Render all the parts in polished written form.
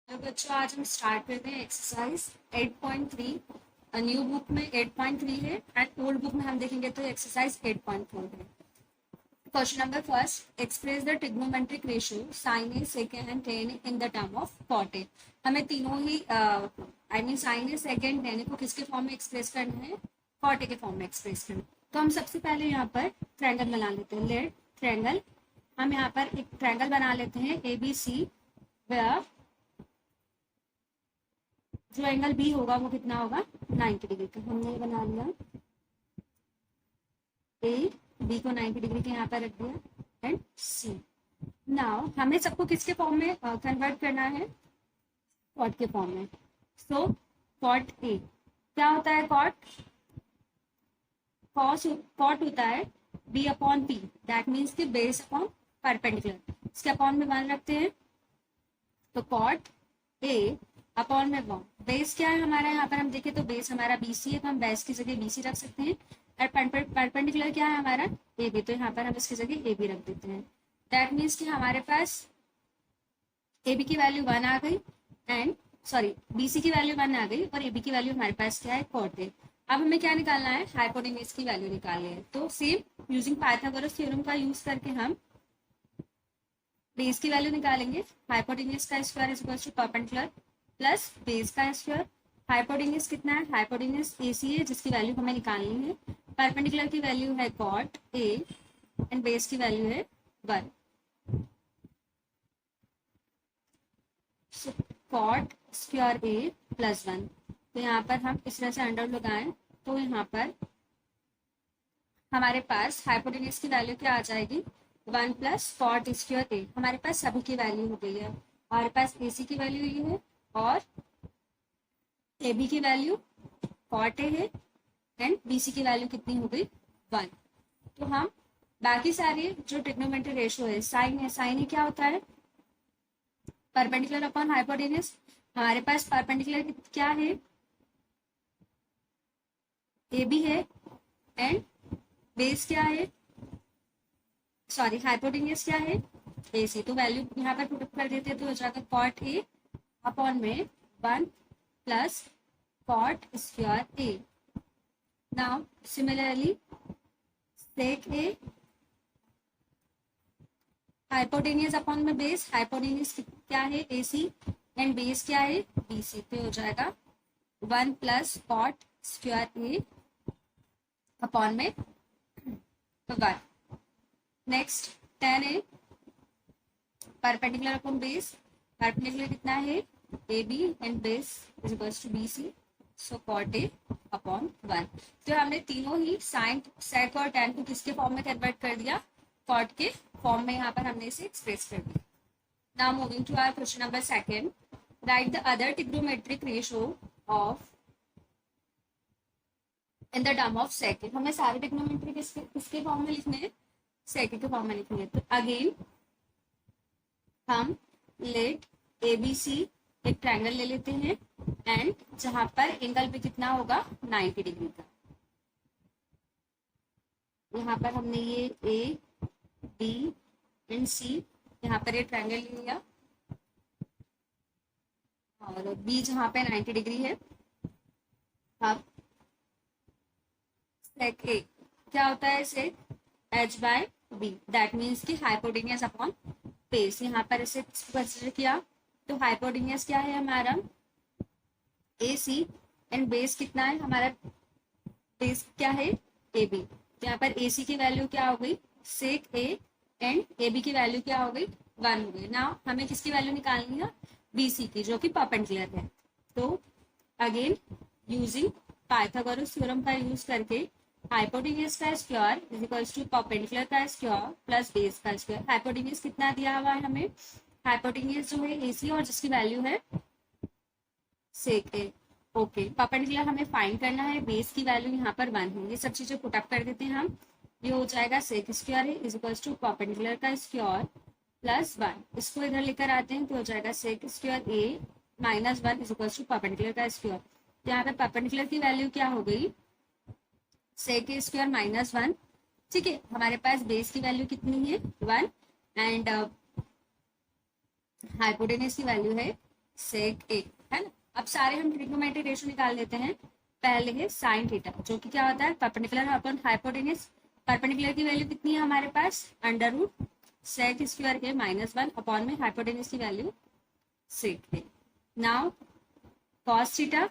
तो बच्चों आज हम स्टार्ट करते हैं एक्सरसाइज 8.3। न्यू बुक में 8.3 है एंड ओल्ड बुक में हम देखेंगे तो एक्सरसाइज 8.4 है। Question number first, express the trigonometric ratio sine A second and tan in the term of cot A. हमें तीनों ही साइन ए सेकेंड टेन को किसके फॉर्म में एक्सप्रेस करना है? कॉट ए के फॉर्म में एक्सप्रेस करना है। तो हम सबसे पहले यहाँ पर ट्रायंगल बना लेते हैं। लेट ट्रायंगल, हम यहाँ पर एक ट्रायंगल बना लेते हैं ए बी सी, वेयर जो एंगल बी होगा वो कितना होगा? 90 डिग्री का। हमने ये बना लिया, ए बी को 90 डिग्री के यहाँ पर रख दिया एंड सी। नाउ हमें सबको किसके फॉर्म में कन्वर्ट करना है? कॉट के फॉर्म में। सो कॉट ए क्या होता है? कॉट होता है B upon P, that means कि बेस अपॉन परपेंडिकुलर। इसके अपॉन में 1 रखते हैं तो कॉट ए अपॉन में 1। बेस क्या है हमारा? यहाँ पर हम देखें तो बेस हमारा बीसी है, तो हम बेस की जगह बीसी रख सकते हैं। और परपेंडिकुलर क्या है हमारा? ए बी, तो यहाँ पर हम इसकी जगह ए बी रख देते हैं। दैट मीन्स कि हमारे पास ए बी की वैल्यू 1 आ गई एंड बीसी की वैल्यू 1 आ गई और ए बी की वैल्यू हमारे पास क्या है? Cot A. अब हमें क्या निकालना है? हाइपोटेन्यूज की वैल्यू निकालनी है। तो सेम यूजिंग पाइथागोरस थ्योरम का यूज करके हम बेस की वैल्यू निकालेंगे। हाइपोटेन्यूज का square is equal to perpendicular plus base का स्क्वायर। हाइपोटेन्यूज कितना है? हाइपोटेन्यूज एसी है जिसकी वैल्यू हमें निकालनी है। परपेंडिकुलर की वैल्यू है कॉट ए एंड बेस की वैल्यू है 1। कॉट स्क्वायर ए प्लस 1। तो यहाँ पर हम इस तरह से अंडर लगाएं तो यहाँ पर हमारे पास हाइपोटेन्यूज की वैल्यू क्या आ जाएगी? 1 प्लस कॉट स्क्वायर ए। हमारे पास सभी की वैल्यू हो गई है। हमारे पास एसी की वैल्यू ये है और ए बी की वैल्यू कॉट ए है एंड बीसी की वैल्यू कितनी हो गई? 1। तो हम बाकी सारे जो ट्रिग्नोमेट्री रेशियो है, साइन है, साइन क्या होता है? Perpendicular upon hypotenuse. हमारे पास परपेंडिकुलर क्या है? ए बी है एंड बेस क्या है? हाइपोटेन्यूज क्या है? ए सी। तो वैल्यू यहाँ पर पुट अप कर देते हैं तो हो जाएगा कॉट ए अपॉन में 1 plus cot square A. Now similarly sec A, hypotenuse upon में बेस। हाइपोटेन्यूज क्या है? ए सी एंड बेस क्या है? B C. तो हो जाएगा 1 plus cot square A upon में 1। Next tan A, perpendicular upon base. Perpendicular कितना है? A B and base is equal to B C. So cot A upon 1। तो हमने तीनों ही साइन, सेक और tan को किसके फॉर्म में कन्वर्ट कर दिया? कॉट के फॉर्म में यहाँ पर हमने इसे एक्सप्रेस कर दिया। Now moving to our question number second, write the other trigonometric ratio of in the term of sec. हमें सारे ट्रिग्नोमेट्री किसके फॉर्म में लिखने हैं? सेक के फॉर्म में लिखने हैं। तो अगेन हम लेट ए बी सी एक ट्रायंगल ले लेते हैं एंड जहां पर एंगल भी कितना होगा? 90 डिग्री का। यहाँ पर हमने ये ए बी एंड सी, यहाँ पर ये ट्रायंगल ले लिया और बी जहां पे 90 डिग्री है। अब सेक ए क्या होता है? Sec H by B, that means की हाइपोटेन्यूज अपॉन बेस। यहाँ पर इसे कंसिडर किया तो हाइपोटेन्यूज क्या है हमारा? ए सी एंड बेस कितना है हमारा? बेस क्या है? A B. तो यहाँ पर ए सी की वैल्यू क्या हो गई? सेक ए एंड ए बी की वैल्यू क्या हो गई? 1 हो गई। नाउ हमें किसकी वैल्यू निकालनी है? बी सी की, जो कि परपेंडिकुलर है। तो अगेन यूजिंग पाइथागोरस थ्योरम का यूज करके हाइपोटेन्यूज का square is equals to perpendicular का स्क्वायर प्लस बेस का स्क्वायर। हाइपोटेन्यूज कितना दिया हुआ है हमें? हाइपोटेन्यूज जो है एसी और जिसकी वैल्यू है सेक ए। ओके, परपेंडिकुलर हमें फाइंड करना है, बेस की वैल्यू यहाँ पर 1 है। ये सब चीजें पुट अप कर देते हैं हम। ये हो जाएगा sec square is equals to perpendicular का स्क्वायर प्लस 1। इसको इधर लेकर आते हैं तो हो जाएगा sec square A minus 1 is equals to perpendicular का स्क्वायर। तो यहाँ पे परपेंडिकुलर की वैल्यू क्या हो गई? Sec square minus 1। ठीक है, हमारे पास बेस की वैल्यू कितनी है? 1 एंड हाइपोटेन्यूज की वैल्यू है सेक ए, है ना। अब सारे हम ट्रिग्नोमेट्री रेशियो निकाल लेते हैं। पहले है साइन थीटा, जो कि क्या होता है, परपेंडिकुलर अपॉन हाइपोटेन्यूज। परपेंडिकुलर की वैल्यू कितनी है हमारे पास, अंडर रूट सेक स्क्वायर के -1 अपॉन में हाइपोटेन्यूज की वैल्यू सेक ए। नाउ कॉस थीटा,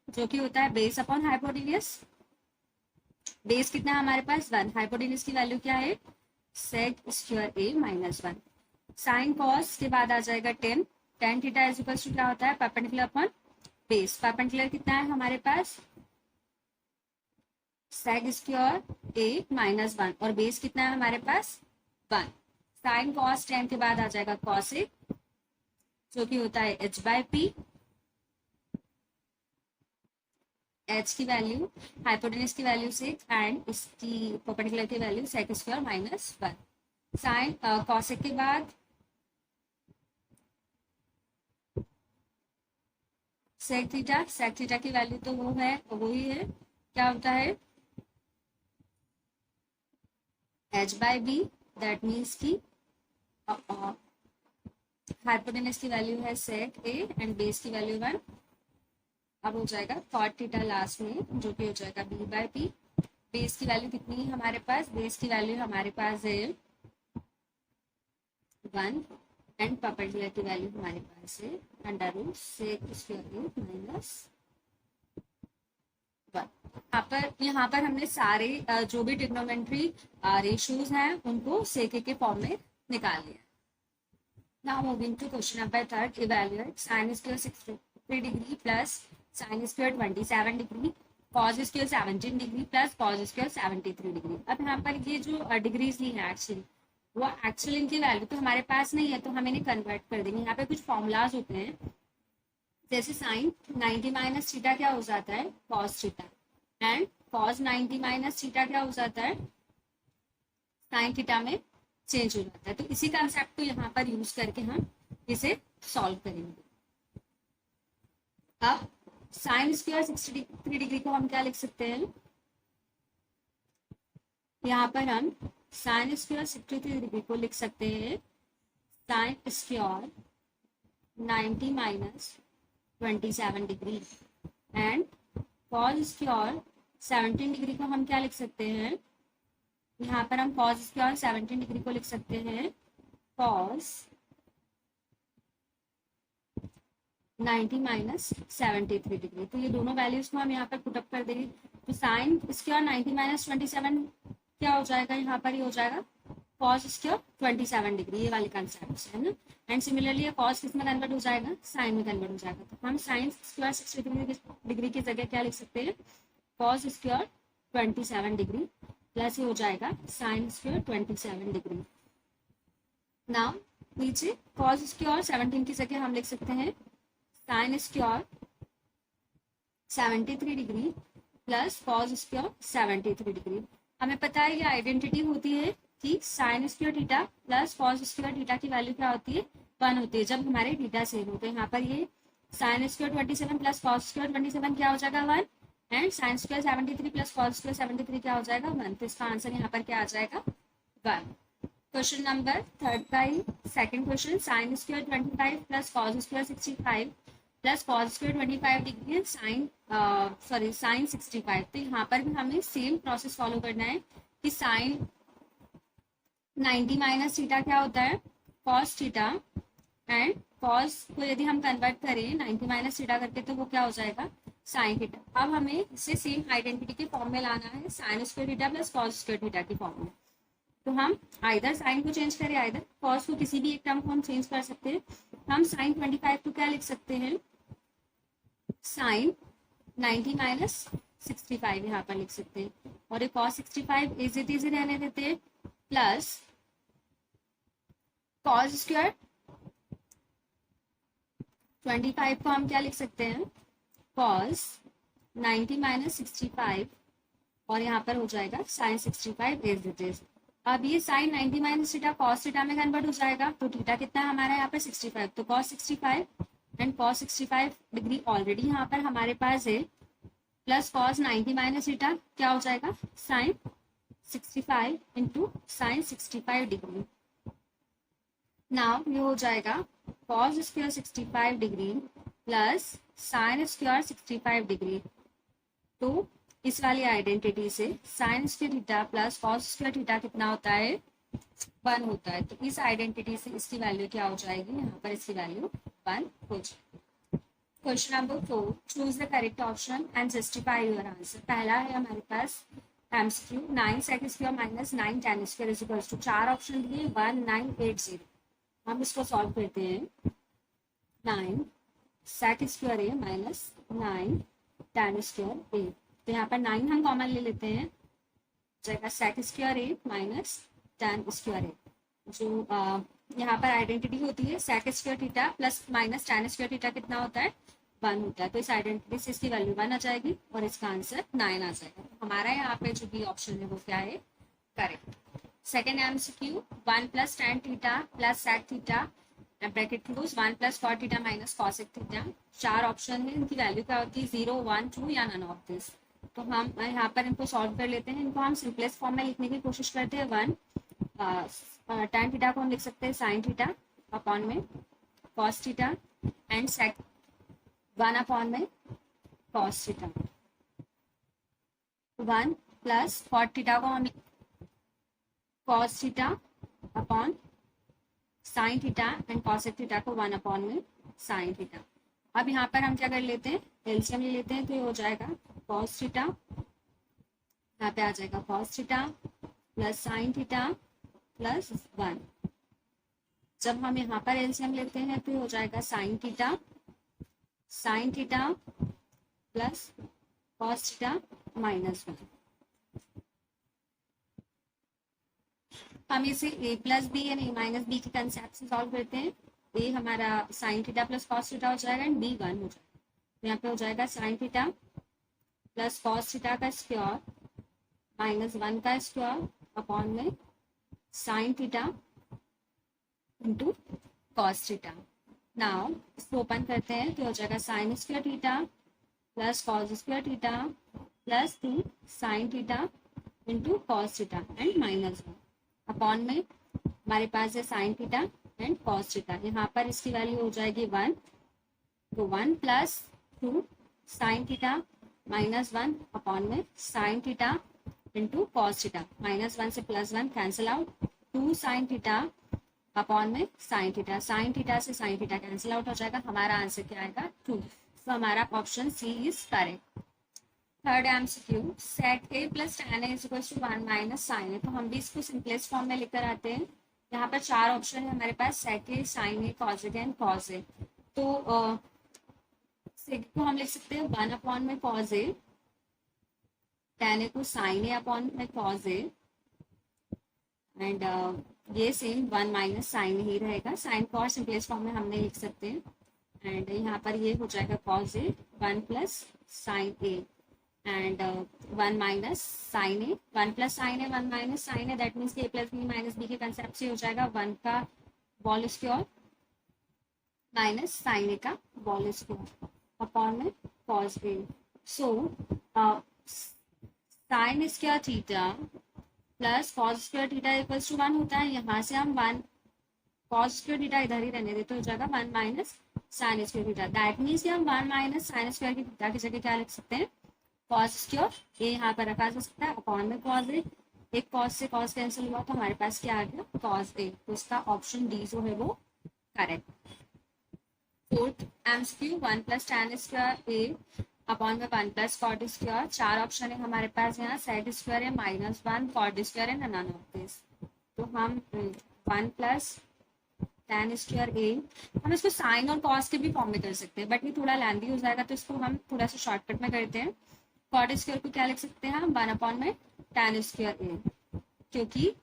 जो कि होता है बेस अपॉन हाइपोटेन्यूज। बेस कितना है हमारे पास 1, हाइपोटेन्यूज की वैल्यू क्या है sec square A -1। Sine cos के बाद आ जाएगा tan theta is equal to क्या होता है, परपेंडिकुलर अपॉन बेस। परपेंडिकुलर कितना है हमारे पास सेक स्क्वायर ए -1 और बेस कितना है हमारे पास 1। साइन कॉस टेन के बाद आ जाएगा कॉस ए, जो कि होता है h/p। एच की वैल्यू हाइपोटेन्यूज की वैल्यू 6 एंड इसकी परपेंडिकुलर की value sec square -1। Sine cosec के बाद सेक थीटा की वैल्यू तो वो ही है, क्या होता है h/b, दैट मीन्स की हाइपोटेन्यूज की वैल्यू है सेक ए एंड बेस की वैल्यू 1। अब हो जाएगा कॉट थीटा लास्ट में, जो कि हो जाएगा b/p। बेस की वैल्यू कितनी है हमारे पास, बेस की वैल्यू हमारे पास है 1 एंड परपेंडिकुलर की वैल्यू हमारे पास है अंडर रूट सेक स्क्वायर -1। यहाँ पर हमने सारे जो भी ट्रिग्नोमेट्री रेशियोज हैं उनको सेक के फॉर्म में निकाल लिया। Now moving to question number 3, evaluate sine square 63 degree plus sine square 27 degree cos square 17 degree plus cos square 73 degree. अब यहाँ पर ये जो डिग्रीज ली है एक्चुअली, वो एक्चुअली इनकी वैल्यू तो हमारे पास नहीं है, तो हम इन्हें कन्वर्ट कर देंगे। यहाँ पे कुछ फॉर्मूलाज होते हैं, जैसे साइन 90 माइनस थीटा क्या हो जाता है cos theta, and cos 90 minus theta क्या हो जाता है साइन थीटा में चेंज हो जाता है। तो इसी कंसेप्ट को यहाँ पर यूज करके हम इसे सॉल्व करेंगे। अब साइन स्क्वायर 63 डिग्री को हम क्या लिख सकते हैं, यहाँ पर हम साइन स्क्वायर 63 डिग्री को लिख सकते हैं sine square 90 minus 27 degree and cos square 17 degree को हम क्या लिख सकते हैं, यहाँ पर हम कॉस स्क्वायर 17 डिग्री को लिख सकते हैं कॉस 90 माइनस 73 डिग्री। तो ये दोनों वैल्यूज को हम यहाँ पर पुटअप कर देंगे। तो साइन स्क्वायर 90 माइनस 27 क्या हो जाएगा, यहाँ पर ही हो जाएगा कॉस स्क्वायर 27 डिग्री, ये वाले कंसेप्ट है ना। एंड सिमिलरली कॉस किस में कन्वर्ट हो जाएगा, साइन में कन्वर्ट हो जाएगा। तो हम साइन स्क्वायर 63 डिग्री की जगह क्या लिख सकते हैं कॉस स्क्वायर 27 डिग्री प्लस ये हो जाएगा साइन स्क्वायर 27 डिग्री। नाउ नीचे कॉस स्क्वायर 17 की जगह हम लिख सकते हैं sine square 73 degree plus cos square 73 degree. हमें पता है ये आइडेंटिटी होती है कि sign square theta plus cos square theta की वैल्यू क्या होती है 1 होती है जब हमारे थीटा सेम होते हैं। यहाँ पर ये sign square 27 plus cos square 27 क्या हो जाएगा 1 and sine square 73 plus cos square 73 क्या हो जाएगा 1। तो इसका आंसर यहाँ पर क्या आ जाएगा 1। क्वेश्चन नंबर 3 का ही second question, sine square 25 plus cos square 65 plus cos square 25 degree sine sine 65। तो यहाँ पर भी हमें सेम प्रोसेस फॉलो करना है कि साइन 90 माइनस थीटा क्या होता है कॉस थीटा एंड कॉस को यदि हम कन्वर्ट करें 90 माइनस थीटा करके तो वो क्या हो जाएगा साइन थीटा। अब हमें इसे सेम आइडेंटिटी के फॉर्म में लाना है sign square theta plus cos square theta की फॉर्म में। तो हम आइदर साइन को चेंज करें आइदर कॉस को, किसी भी एक टर्म को हम चेंज कर सकते हैं। हम साइन 25 को क्या लिख सकते हैं साइन 90 माइनस 65 यहाँ पर लिख सकते हैं और ये कॉस 65 इज इट इजी रहने देते हैं प्लस कॉस स्क्वायर 25 को हम क्या लिख सकते हैं कॉस 90 माइनस 65 और यहाँ पर हो जाएगा साइन 65 इज इट इज। अब ये sine 90 minus theta cos theta में कन्वर्ट हो जाएगा तो थीटा कितना है हमारा यहाँ पर 65 तो cos 65 and cos 65 degree already यहाँ पर हमारे पास है प्लस कॉस 90 माइनस थीटा क्या हो जाएगा sine 65 into sine 65 degree. Now ये हो जाएगा cos square 65 degree plus sine square 65 degree. तो इस वाली आइडेंटिटी से sine square theta plus cos square theta कितना होता है, 1 होता है। तो इस आइडेंटिटी से इसकी वैल्यू क्या हो जाएगी, यहाँ पर इसकी वैल्यू 1 हो जाएगी। Question number 4, choose the correct option and justify your answer. पहला है हमारे पास MCQ 9 sec square minus 9 tan square is equals to, 4 option दिए 1980। हम इसको सॉल्व करते हैं। 9 sec square A minus 9 tan square A. तो यहाँ पर 9 हम कॉमन ले लेते हैं, जाएगा sec square A minus tan square A. जो यहाँ पर आइडेंटिटी होती है sec square theta plus minus tan square theta कितना होता है, 1 होता है। तो इस आइडेंटिटी से इसकी वैल्यू 1 आ जाएगी और इसका आंसर 9 आ जाएगा। तो हमारा यहाँ पे जो भी ऑप्शन है वो क्या है, correct. Second MCQ 1 plus tan theta plus sec theta bracket close 1 plus cot theta minus cosec theta. 4 option है, इनकी वैल्यू क्या होती है, 0 1 2 या नन ऑफ दिस। तो हम यहाँ पर इनको सॉल्व कर लेते हैं। इनको हम सिंपलेस्ट फॉर्म में लिखने की कोशिश करते हैं। 1 tan थीटा को हम लिख सकते हैं साइन थीटा अपॉन में cos theta and sec 1 upon में cos theta. 1 plus cot theta को हम cos theta upon sine theta and cosec theta को 1 अपॉन में साइन थीटा। अब यहाँ पर हम क्या कर लेते हैं, एलसीएम ले लेते हैं। तो ये हो जाएगा कॉस थीटा, यहाँ पे आ जाएगा cos theta plus sign theta plus 1। जब हम यहाँ पर एलसीएम लेते हैं तो हो जाएगा sine theta plus cos theta minus 1। हम इसे a plus B and a minus B के कंसेप्ट से सॉल्व करते हैं। a हमारा sine theta plus cos theta हो जाएगा एंड b 1 हो जाएगा। तो यहाँ पे हो जाएगा sine theta plus cos theta का स्क्वायर माइनस 1 का स्क्वायर अपॉन में sine theta into cos theta. Now इसको ओपन करते हैं तो हो जाएगा sign square theta plus cos square theta plus 2 sine theta into cos theta and minus 1 upon में हमारे पास है sign theta and cos theta. यहाँ पर इसकी वैल्यू हो जाएगी 1। तो 1 plus 2 sine theta minus 1 upon में sine theta into cos theta. Minus 1 से plus 1 cancel out, 2 sine theta upon में साइन थीटा। साइन थीटा से साइन थीटा कैंसिल आउट हो जाएगा। हमारा आंसर क्या आएगा, 2। तो हमारा option C is correct. Third MCQ sec A plus tan is equal to 1 minus sine A. तो हम भी इसको सिंपलेस्ट फॉर्म में लेकर आते हैं। यहाँ पर 4 ऑप्शन है हमारे पास, sec A sine A cos A and cos A. तो सेक को हम लिख सकते हैं 1 अपॉन में कॉस ए, tan ए को साइन ए अपॉन में कॉस ए एंड ये सेम 1 माइनस साइन ही रहेगा। साइन को और सिंपलेस्ट फॉर्म में हमने लिख सकते हैं एंड यहाँ पर ये हो जाएगा cos A 1 plus sine A and 1 minus sine A. 1 plus sine A 1 minus sine A, that means A plus B minus B के कंसेप्ट से हो जाएगा 1 का whole square minus sine A का बॉल स्क्वायर अपॉन में cos A. So sine square theta plus cos square theta equals to 1 होता है। यहाँ से हम 1 कॉस स्क्वायर थीटा इधर ही रहने देते, हो जाएगा 1 minus sign square theta. That means हम 1 माइनस साइन स्क्वायर की थीटा की जगह क्या लिख सकते हैं, कॉस स्क्वायर ए यहाँ पर रखा जा सकता है अपॉन में कॉस ए। एक कॉस से कॉस कैंसिल हुआ तो हमारे पास क्या आ गया, कॉस ए। तो इसका ऑप्शन डी जो है वो correct. Fourth MCQ 1 plus tan square A upon में 1 प्लस कॉट स्क्वायर। 4 ऑप्शन है हमारे पास यहाँ, सेक स्क्वायर है माइनस 1 कॉट स्क्वायर है नन ऑफ दिस। तो हम 1 प्लस tan स्क्वायर ए, हम इसको साइन और कॉस के भी फॉर्म में कर सकते हैं बट ये थोड़ा लेंथी हो जाएगा तो इसको हम थोड़ा सा शॉर्टकट में करते हैं। कॉट स्क्वायर को क्या लिख सकते हैं हम, 1 अपॉन में tan स्क्वायर ए, क्योंकि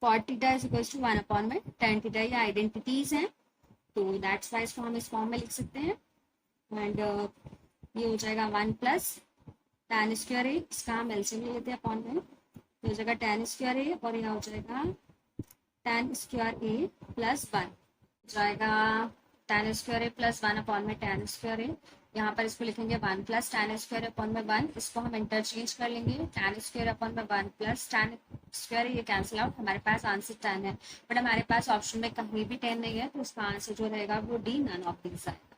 cot theta is equal to 1 upon में tan थीटा, ये आइडेंटिटीज हैं तो दैट्स वाई इसको हम इस फॉर्म में लिख सकते हैं। एंड ये हो जाएगा 1 प्लस tan स्क्वायर ए, इसका हम एलसीएम ले लेते हैं अपॉन में, तो हो जाएगा tan स्क्वायर ए और यह हो जाएगा tan स्क्वायर ए प्लस 1 जाएगा tan स्क्वायर ए प्लस 1 अपॉन में tan स्क्वायर ए। यहाँ पर इसको लिखेंगे 1 प्लस tan स्क्वायर अपॉन में 1, इसको हम इंटरचेंज कर लेंगे, tan स्क्वायर अपॉन में 1 प्लस tan स्क्वायर, ये कैंसिल आउट, हमारे पास आंसर 10 है, बट हमारे पास ऑप्शन में कहीं भी 10 नहीं है, तो इसका आंसर जो रहेगा वो डी, नन ऑफ दीज आएगा।